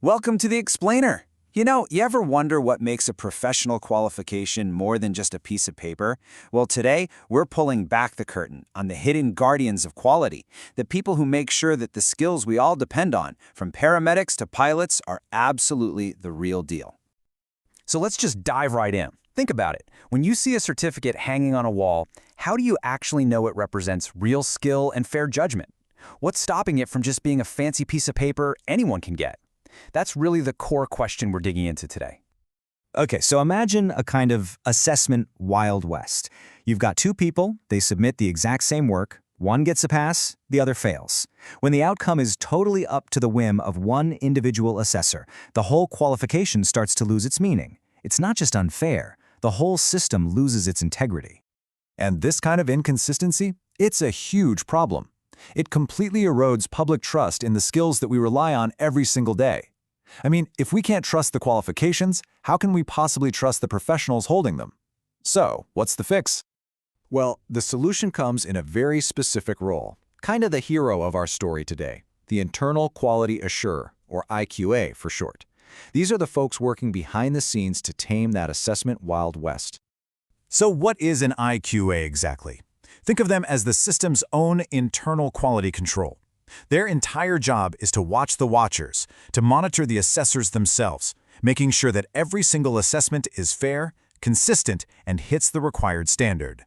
Welcome to the Explainer. You ever wonder what makes a professional qualification more than just a piece of paper? Well, today, we're pulling back the curtain on the hidden guardians of quality, the people who make sure that the skills we all depend on, from paramedics to pilots, are absolutely the real deal. So let's just dive right in. Think about it. When you see a certificate hanging on a wall, how do you actually know it represents real skill and fair judgment? What's stopping it from just being a fancy piece of paper anyone can get? That's really the core question we're digging into today. Okay, so imagine a kind of assessment Wild West. You've got two people, they submit the exact same work, one gets a pass, the other fails. When the outcome is totally up to the whim of one individual assessor, the whole qualification starts to lose its meaning. It's not just unfair, the whole system loses its integrity. And this kind of inconsistency, it's a huge problem. It completely erodes public trust in the skills that we rely on every single day. I mean, if we can't trust the qualifications, how can we possibly trust the professionals holding them? So, what's the fix? Well, the solution comes in a very specific role, kind of the hero of our story today, the Internal Quality Assurer, or IQA for short. These are the folks working behind the scenes to tame that assessment Wild West. So what is an IQA exactly? Think of them as the system's own internal quality control. Their entire job is to watch the watchers, to monitor the assessors themselves, making sure that every single assessment is fair, consistent, and hits the required standard.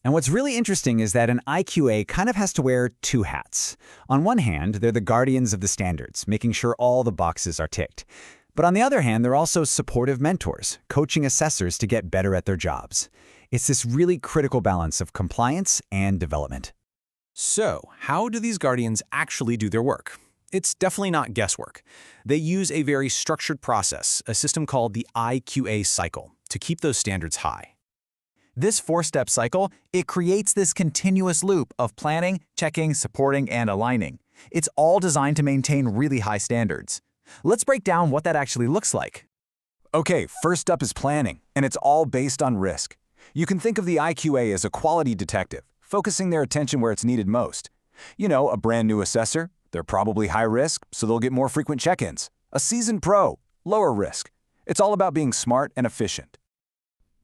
And what's really interesting is that an IQA kind of has to wear two hats. On one hand, they're the guardians of the standards, making sure all the boxes are ticked. But on the other hand, they're also supportive mentors, coaching assessors to get better at their jobs. It's this really critical balance of compliance and development. So, how do these guardians actually do their work? It's definitely not guesswork. They use a very structured process, a system called the IQA cycle, to keep those standards high. This four-step cycle, it creates this continuous loop of planning, checking, supporting, and aligning. It's all designed to maintain really high standards. Let's break down what that actually looks like. Okay, first up is planning, and it's all based on risk. You can think of the IQA as a quality detective, focusing their attention where it's needed most. A brand new assessor, they're probably high risk, so they'll get more frequent check-ins. A seasoned pro, lower risk. It's all about being smart and efficient.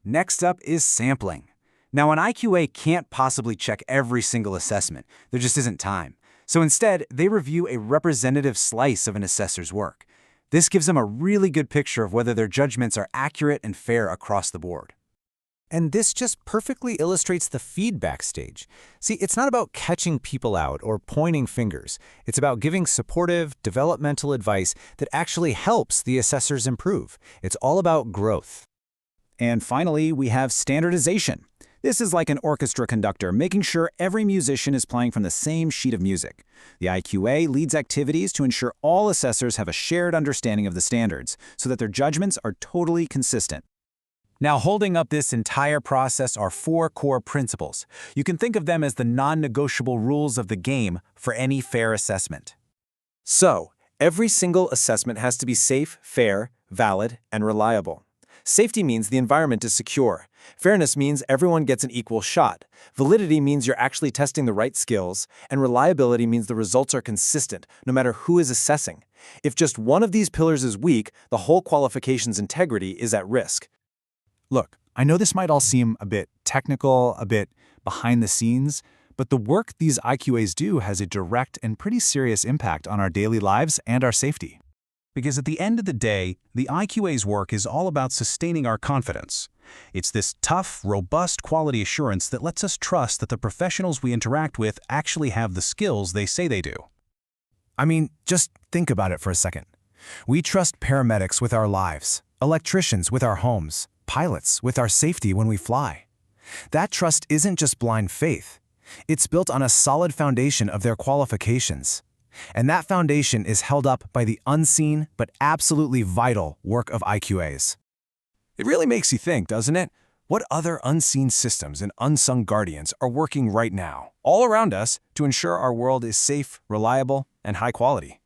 Next up is sampling. Now, an IQA can't possibly check every single assessment. There just isn't time. So instead, they review a representative slice of an assessor's work. This gives them a really good picture of whether their judgments are accurate and fair across the board. And this just perfectly illustrates the feedback stage. See, it's not about catching people out or pointing fingers. It's about giving supportive, developmental advice that actually helps the assessors improve. It's all about growth. And finally, we have standardization. This is like an orchestra conductor, making sure every musician is playing from the same sheet of music. The IQA leads activities to ensure all assessors have a shared understanding of the standards, so that their judgments are totally consistent. Now, holding up this entire process are four core principles. You can think of them as the non-negotiable rules of the game for any fair assessment. So, every single assessment has to be safe, fair, valid, and reliable. Safety means the environment is secure. Fairness means everyone gets an equal shot. Validity means you're actually testing the right skills. And reliability means the results are consistent, no matter who is assessing. If just one of these pillars is weak, the whole qualification's integrity is at risk. Look, I know this might all seem a bit technical, a bit behind the scenes, but the work these IQAs do has a direct and pretty serious impact on our daily lives and our safety. Because at the end of the day, the IQA's work is all about sustaining our confidence. It's this tough, robust quality assurance that lets us trust that the professionals we interact with actually have the skills they say they do. I mean, just think about it for a second. We trust paramedics with our lives, electricians with our homes, pilots with our safety when we fly. That trust isn't just blind faith. It's built on a solid foundation of their qualifications. And that foundation is held up by the unseen but absolutely vital work of IQAs. It really makes you think, doesn't it? What other unseen systems and unsung guardians are working right now, all around us, to ensure our world is safe, reliable, and high quality?